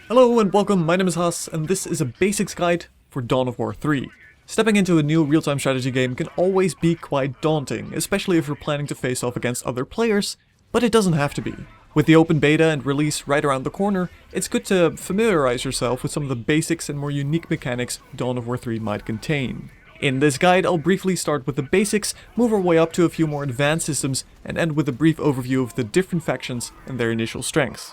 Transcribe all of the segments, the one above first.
Hello and welcome, my name is Haas, and this is a basics guide for Dawn of War 3. Stepping into a new real-time strategy game can always be quite daunting, especially if you're planning to face off against other players, but it doesn't have to be. With the open beta and release right around the corner, it's good to familiarize yourself with some of the basics and more unique mechanics Dawn of War 3 might contain. In this guide, I'll briefly start with the basics, move our way up to a few more advanced systems, and end with a brief overview of the different factions and their initial strengths.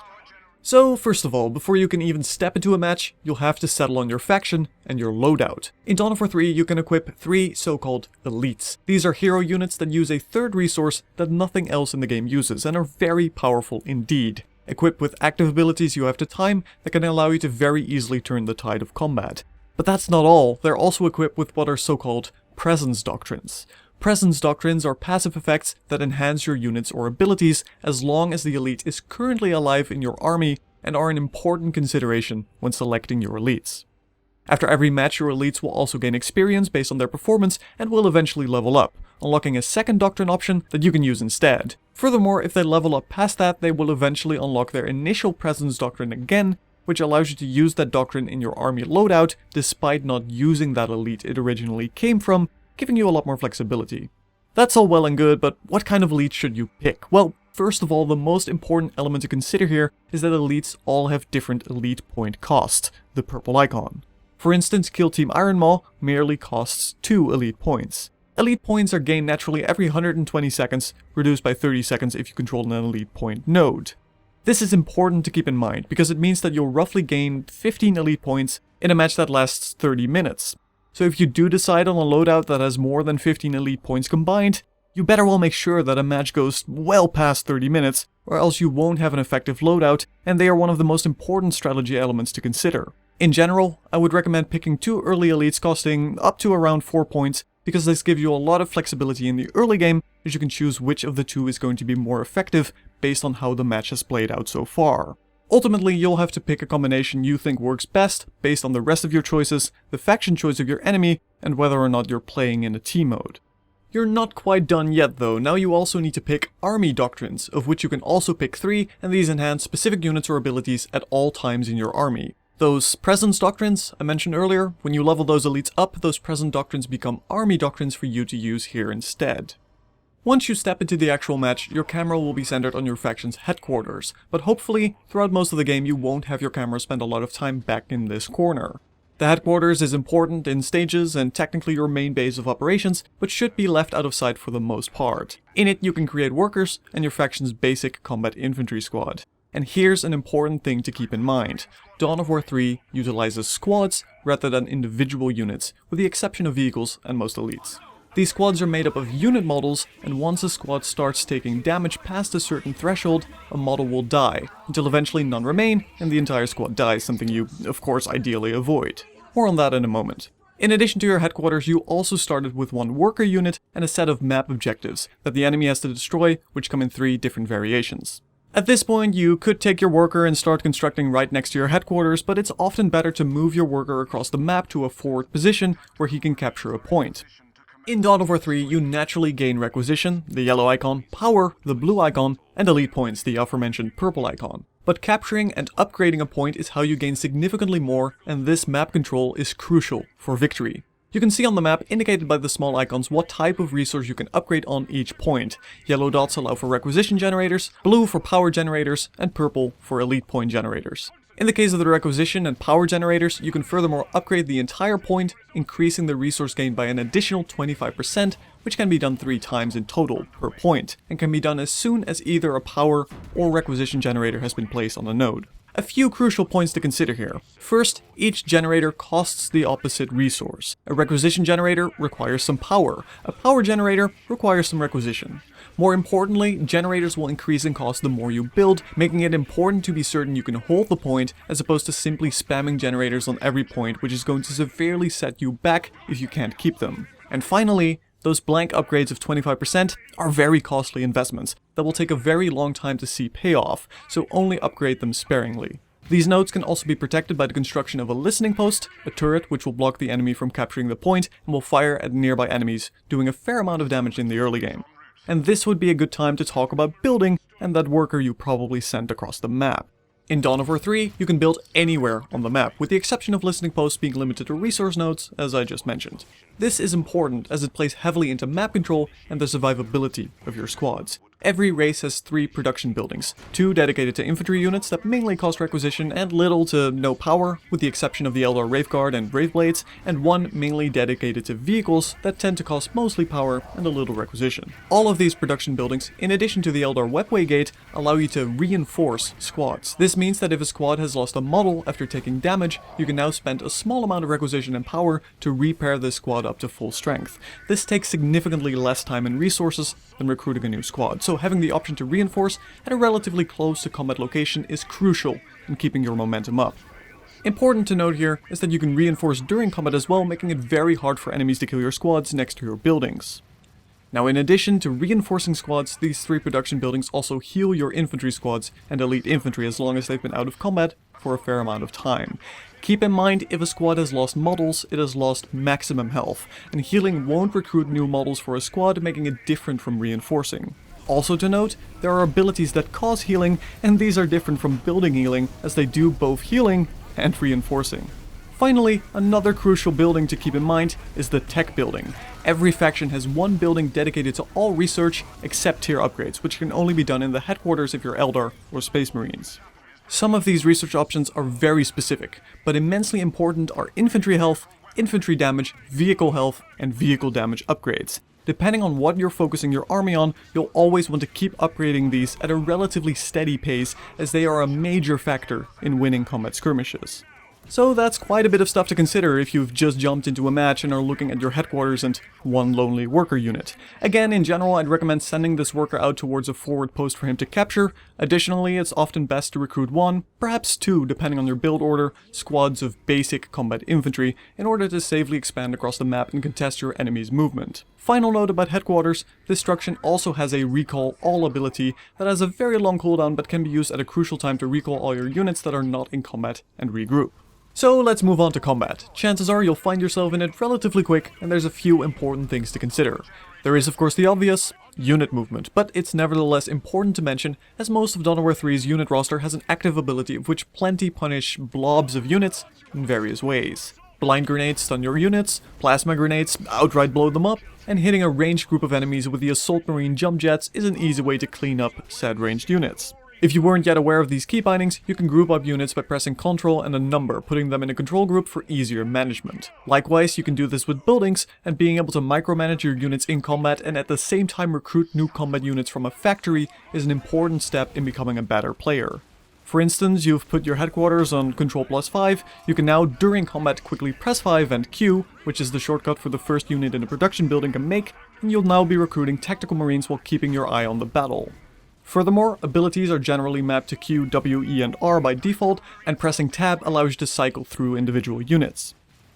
So, first of all, before you can even step into a match, you'll have to settle on your faction and your loadout. In Dawn of War 3, you can equip 3 so-called elites. These are hero units that use a third resource that nothing else in the game uses, and are very powerful indeed. Equipped with active abilities you have to time that can allow you to very easily turn the tide of combat. But that's not all, they're also equipped with what are so-called presence doctrines. Presence doctrines are passive effects that enhance your units or abilities as long as the elite is currently alive in your army and are an important consideration when selecting your elites. After every match, your elites will also gain experience based on their performance and will eventually level up, unlocking a second doctrine option that you can use instead. Furthermore, if they level up past that, they will eventually unlock their initial presence doctrine again, which allows you to use that doctrine in your army loadout despite not using that elite it originally came from, giving you a lot more flexibility. That's all well and good, but what kind of elite should you pick? Well, first of all, the most important element to consider here is that elites all have different elite point cost, the purple icon. For instance, Kill Team Iron Maw merely costs 2 elite points. Elite points are gained naturally every 120 seconds, reduced by 30 seconds if you control an elite point node. This is important to keep in mind, because it means that you'll roughly gain 15 elite points in a match that lasts 30 minutes. So if you do decide on a loadout that has more than 15 elite points combined, you better well make sure that a match goes well past 30 minutes, or else you won't have an effective loadout, and they are one of the most important strategy elements to consider. In general, I would recommend picking 2 early elites costing up to around 4 points, because this gives you a lot of flexibility in the early game, as you can choose which of the 2 is going to be more effective based on how the match has played out so far. Ultimately, you'll have to pick a combination you think works best based on the rest of your choices, the faction choice of your enemy, and whether or not you're playing in a team mode. You're not quite done yet though, now you also need to pick army doctrines, of which you can also pick 3, and these enhance specific units or abilities at all times in your army. Those presence doctrines I mentioned earlier, when you level those elites up, those presence doctrines become army doctrines for you to use here instead. Once you step into the actual match, your camera will be centered on your faction's headquarters, but hopefully, throughout most of the game you won't have your camera spend a lot of time back in this corner. The headquarters is important in stages and technically your main base of operations, but should be left out of sight for the most part. In it you can create workers and your faction's basic combat infantry squad. And here's an important thing to keep in mind. Dawn of War 3 utilizes squads rather than individual units, with the exception of vehicles and most elites. These squads are made up of unit models, and once a squad starts taking damage past a certain threshold, a model will die, until eventually none remain and the entire squad dies, something you, of course, ideally avoid. More on that in a moment. In addition to your headquarters, you also started with 1 worker unit and a set of map objectives that the enemy has to destroy, which come in 3 different variations. At this point, you could take your worker and start constructing right next to your headquarters, but it's often better to move your worker across the map to a forward position where he can capture a point. In Dawn of War 3, you naturally gain requisition, the yellow icon, power, the blue icon, and elite points, the aforementioned purple icon. But capturing and upgrading a point is how you gain significantly more, and this map control is crucial for victory. You can see on the map, indicated by the small icons, what type of resource you can upgrade on each point. Yellow dots allow for requisition generators, blue for power generators, and purple for elite point generators. In the case of the requisition and power generators, you can furthermore upgrade the entire point, increasing the resource gain by an additional 25%, which can be done 3 times in total per point, and can be done as soon as either a power or requisition generator has been placed on a node. A few crucial points to consider here. First, each generator costs the opposite resource. A requisition generator requires some power. A power generator requires some requisition. More importantly, generators will increase in cost the more you build, making it important to be certain you can hold the point, as opposed to simply spamming generators on every point, which is going to severely set you back if you can't keep them. And finally, those blank upgrades of 25% are very costly investments that will take a very long time to see payoff, so only upgrade them sparingly. These nodes can also be protected by the construction of a listening post, a turret which will block the enemy from capturing the point and will fire at nearby enemies, doing a fair amount of damage in the early game. And this would be a good time to talk about building and that worker you probably sent across the map. In Dawn of War 3, you can build anywhere on the map, with the exception of listening posts being limited to resource nodes, as I just mentioned. This is important as it plays heavily into map control and the survivability of your squads. Every race has 3 production buildings, 2 dedicated to infantry units that mainly cost requisition and little to no power, with the exception of the Eldar Wraithguard and Wraithblades, and 1 mainly dedicated to vehicles that tend to cost mostly power and a little requisition. All of these production buildings, in addition to the Eldar Webway Gate, allow you to reinforce squads. This means that if a squad has lost a model after taking damage, you can now spend a small amount of requisition and power to repair this squad up to full strength. This takes significantly less time and resources than recruiting a new squad, so having the option to reinforce at a relatively close to combat location is crucial in keeping your momentum up. Important to note here is that you can reinforce during combat as well, making it very hard for enemies to kill your squads next to your buildings. Now, in addition to reinforcing squads, these 3 production buildings also heal your infantry squads and elite infantry as long as they've been out of combat for a fair amount of time. Keep in mind, if a squad has lost models, it has lost maximum health, and healing won't recruit new models for a squad, making it different from reinforcing. Also to note, there are abilities that cause healing, and these are different from building healing, as they do both healing and reinforcing. Finally, another crucial building to keep in mind is the tech building. Every faction has 1 building dedicated to all research except tier upgrades, which can only be done in the headquarters if you're Eldar or Space Marines. Some of these research options are very specific, but immensely important are infantry health, infantry damage, vehicle health, and vehicle damage upgrades. Depending on what you're focusing your army on, you'll always want to keep upgrading these at a relatively steady pace, as they are a major factor in winning combat skirmishes. So that's quite a bit of stuff to consider if you've just jumped into a match and are looking at your headquarters and 1 lonely worker unit. Again, in general, I'd recommend sending this worker out towards a forward post for him to capture. Additionally, it's often best to recruit 1, perhaps 2, depending on your build order, squads of basic combat infantry in order to safely expand across the map and contest your enemy's movement. Final note about headquarters, Destruction also has a recall all ability that has a very long cooldown but can be used at a crucial time to recall all your units that are not in combat and regroup. So let's move on to combat. Chances are you'll find yourself in it relatively quick, and there's a few important things to consider. There is of course the obvious, unit movement, but it's nevertheless important to mention as most of Dawn of War 3's unit roster has an active ability of which plenty punish blobs of units in various ways. Blind grenades stun your units, plasma grenades outright blow them up, and hitting a ranged group of enemies with the Assault Marine jump jets is an easy way to clean up said ranged units. If you weren't yet aware of these key bindings, you can group up units by pressing Ctrl and a number, putting them in a control group for easier management. Likewise, you can do this with buildings, and being able to micromanage your units in combat and at the same time recruit new combat units from a factory is an important step in becoming a better player. For instance, you've put your headquarters on Ctrl+5, you can now during combat quickly press 5 and Q, which is the shortcut for the first unit in a production building can make, and you'll now be recruiting tactical marines while keeping your eye on the battle. Furthermore, abilities are generally mapped to Q, W, E, and R by default, and pressing Tab allows you to cycle through individual units.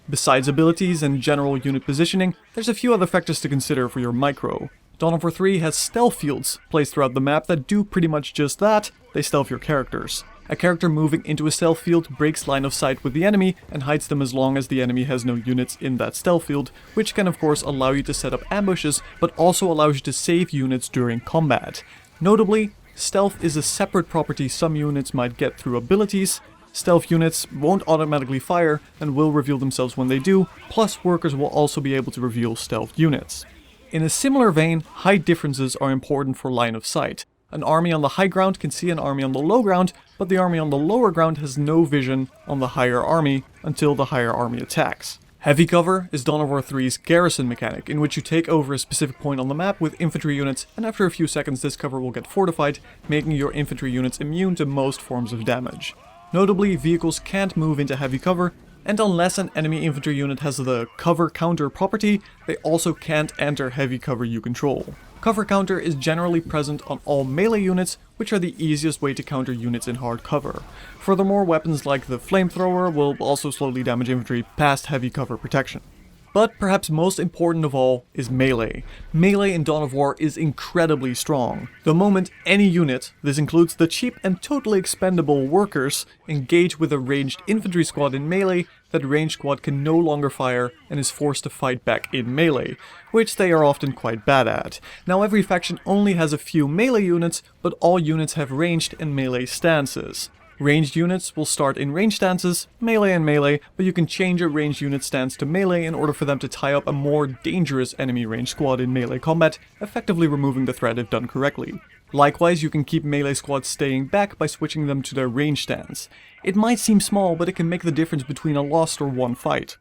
Besides abilities and general unit positioning, there's a few other factors to consider for your micro. Dawn of War 3 has stealth fields placed throughout the map that do pretty much just that, they stealth your characters. A character moving into a stealth field breaks line of sight with the enemy and hides them as long as the enemy has no units in that stealth field, which can of course allow you to set up ambushes, but also allows you to save units during combat. Notably, stealth is a separate property some units might get through abilities. Stealth units won't automatically fire and will reveal themselves when they do, plus workers will also be able to reveal stealth units. In a similar vein, height differences are important for line of sight. An army on the high ground can see an army on the low ground, but the army on the lower ground has no vision on the higher army until the higher army attacks. Heavy cover is Dawn of War 3's garrison mechanic, in which you take over a specific point on the map with infantry units, and after a few seconds this cover will get fortified, making your infantry units immune to most forms of damage. Notably, vehicles can't move into heavy cover, and unless an enemy infantry unit has the cover counter property, they also can't enter heavy cover you control. Cover counter is generally present on all melee units, which are the easiest way to counter units in hard cover. Furthermore, weapons like the flamethrower will also slowly damage infantry past heavy cover protection. But perhaps most important of all is melee. Melee in Dawn of War is incredibly strong. The moment any unit, this includes the cheap and totally expendable workers, engage with a ranged infantry squad in melee, that ranged squad can no longer fire and is forced to fight back in melee, which they are often quite bad at. Now every faction only has a few melee units, but all units have ranged and melee stances. Ranged units will start in range stances, melee and melee, but you can change a ranged unit stance to melee in order for them to tie up a more dangerous enemy range squad in melee combat, effectively removing the threat if done correctly. Likewise, you can keep melee squads staying back by switching them to their range stance. It might seem small, but it can make the difference between a lost or won fight.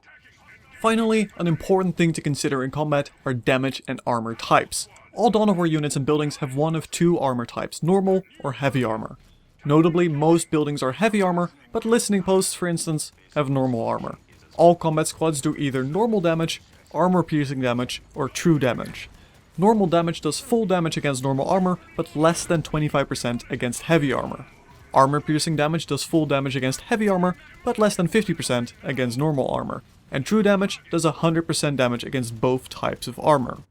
Finally, an important thing to consider in combat are damage and armor types. All Dawn of War units and buildings have one of two armor types, normal or heavy armor. Notably, most buildings are heavy armor, but listening posts, for instance, have normal armor. All combat squads do either normal damage, armor-piercing damage, or true damage. Normal damage does full damage against normal armor, but less than 25% against heavy armor. Armor-piercing damage does full damage against heavy armor, but less than 50% against normal armor. And true damage does 100% damage against both types of armor.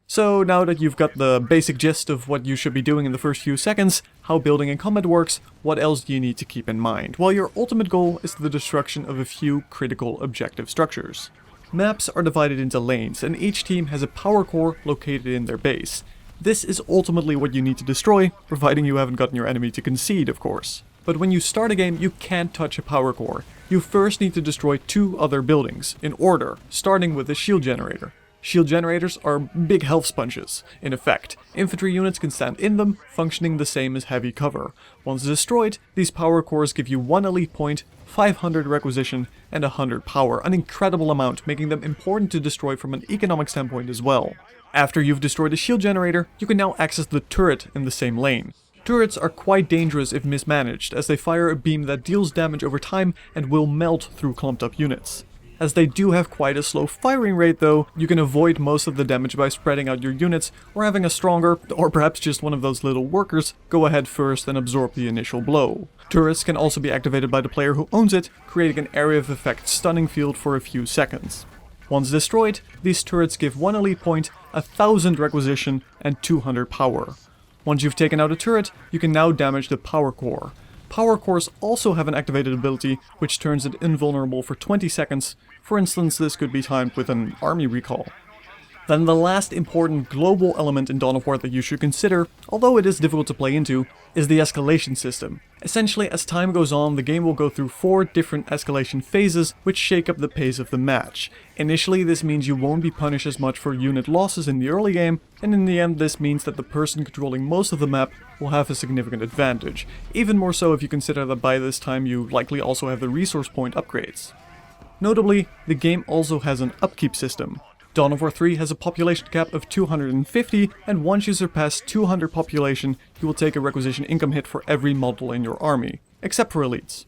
So now that you've got the basic gist of what you should be doing in the first few seconds, how building and combat works, what else do you need to keep in mind? Well, your ultimate goal is the destruction of a few critical objective structures. Maps are divided into lanes, and each team has a power core located in their base. This is ultimately what you need to destroy, providing you haven't gotten your enemy to concede, of course. But when you start a game, you can't touch a power core. You first need to destroy two other buildings, in order, starting with the shield generator. Shield generators are big health sponges. In effect, infantry units can stand in them, functioning the same as heavy cover. Once destroyed, these power cores give you 1 elite point, 500 requisition, and 100 power, an incredible amount, making them important to destroy from an economic standpoint as well. After you've destroyed the shield generator, you can now access the turret in the same lane. Turrets are quite dangerous if mismanaged, as they fire a beam that deals damage over time and will melt through clumped up units. As they do have quite a slow firing rate though, you can avoid most of the damage by spreading out your units or having a stronger, or perhaps just one of those little workers, go ahead first and absorb the initial blow. Turrets can also be activated by the player who owns it, creating an area of effect stunning field for a few seconds. Once destroyed, these turrets give 1 elite point, 1000 requisition, and 200 power. Once you've taken out a turret, you can now damage the power core. Power cores also have an activated ability, which turns it invulnerable for 20 seconds. For instance, this could be timed with an army recall. Then the last important global element in Dawn of War that you should consider, although it is difficult to play into, is the escalation system. Essentially, as time goes on, the game will go through 4 different escalation phases, which shake up the pace of the match. Initially, this means you won't be punished as much for unit losses in the early game, and in the end this means that the person controlling most of the map will have a significant advantage. Even more so if you consider that by this time you likely also have the resource point upgrades. Notably, the game also has an upkeep system. Dawn of War 3 has a population cap of 250, and once you surpass 200 population, you will take a requisition income hit for every model in your army, except for elites.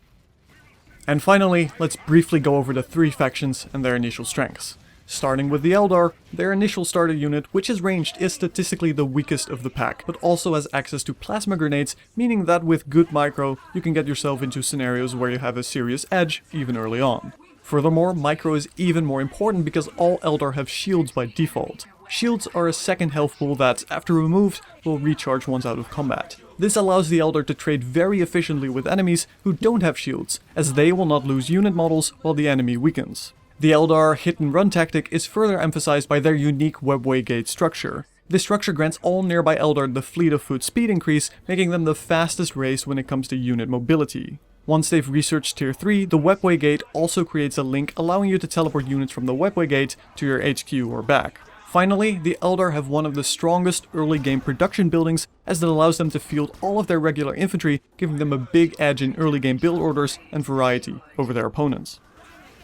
And finally, let's briefly go over the 3 factions and their initial strengths. Starting with the Eldar, their initial starter unit, which is ranged, is statistically the weakest of the pack, but also has access to plasma grenades, meaning that with good micro, you can get yourself into scenarios where you have a serious edge, even early on. Furthermore, micro is even more important because all Eldar have shields by default. Shields are a second health pool that, after removed, will recharge once out of combat. This allows the Eldar to trade very efficiently with enemies who don't have shields, as they will not lose unit models while the enemy weakens. The Eldar hit and run tactic is further emphasized by their unique webway gate structure. This structure grants all nearby Eldar the fleet of foot speed increase, making them the fastest race when it comes to unit mobility. Once they've researched tier 3, the webway gate also creates a link allowing you to teleport units from the webway gate to your HQ or back. Finally, the Eldar have one of the strongest early game production buildings, as it allows them to field all of their regular infantry, giving them a big edge in early game build orders and variety over their opponents.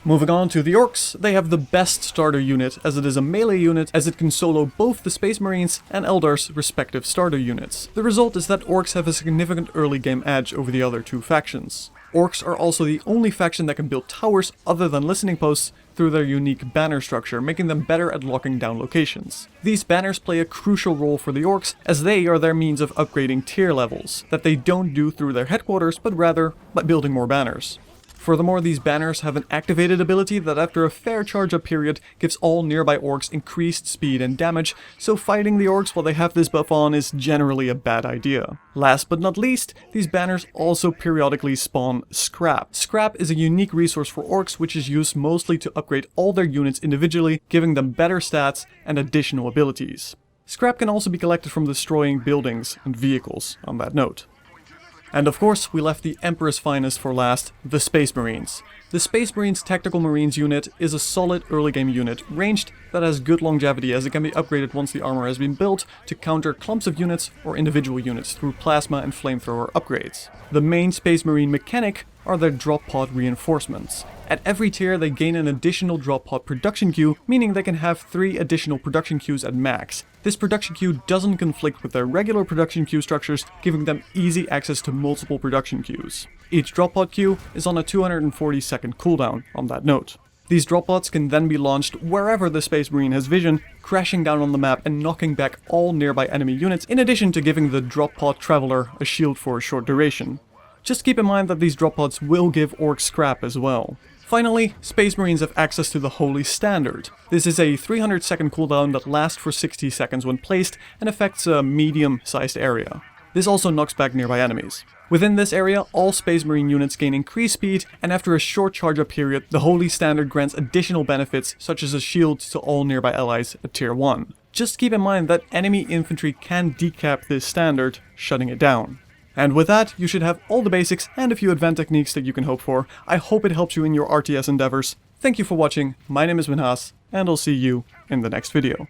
Moving on to the Orcs, they have the best starter unit, as it is a melee unit, as it can solo both the Space Marines and Eldar's respective starter units. The result is that Orcs have a significant early game edge over the other 2 factions. Orcs are also the only faction that can build towers other than listening posts through their unique banner structure, making them better at locking down locations. These banners play a crucial role for the Orcs, as they are their means of upgrading tier levels, that they don't do through their headquarters, but rather by building more banners. Furthermore, these banners have an activated ability that after a fair charge-up period gives all nearby Orcs increased speed and damage, so fighting the Orcs while they have this buff on is generally a bad idea. Last but not least, these banners also periodically spawn scrap. Scrap is a unique resource for Orcs which is used mostly to upgrade all their units individually, giving them better stats and additional abilities. Scrap can also be collected from destroying buildings and vehicles, on that note. And of course, we left the Emperor's finest for last, the Space Marines. The Space Marines Tactical Marines unit is a solid early game unit, ranged, that has good longevity as it can be upgraded once the armor has been built to counter clumps of units or individual units through plasma and flamethrower upgrades. The main Space Marine mechanic are their drop pod reinforcements. At every tier they gain an additional drop pod production queue, meaning they can have 3 additional production queues at max. This production queue doesn't conflict with their regular production queue structures, giving them easy access to multiple production queues. Each drop pod queue is on a 240 second cooldown on that note. These drop pods can then be launched wherever the Space Marine has vision, crashing down on the map and knocking back all nearby enemy units, in addition to giving the drop pod traveler a shield for a short duration. Just keep in mind that these drop pods will give Orcs scrap as well. Finally, Space Marines have access to the Holy Standard. This is a 300 second cooldown that lasts for 60 seconds when placed and affects a medium-sized area. This also knocks back nearby enemies. Within this area, all Space Marine units gain increased speed, and after a short charge-up period, the Holy Standard grants additional benefits such as a shield to all nearby allies at tier 1. Just keep in mind that enemy infantry can decap this standard, shutting it down. And with that, you should have all the basics and a few advanced techniques that you can hope for. I hope it helps you in your RTS endeavors. Thank you for watching, my name is Minhas, and I'll see you in the next video.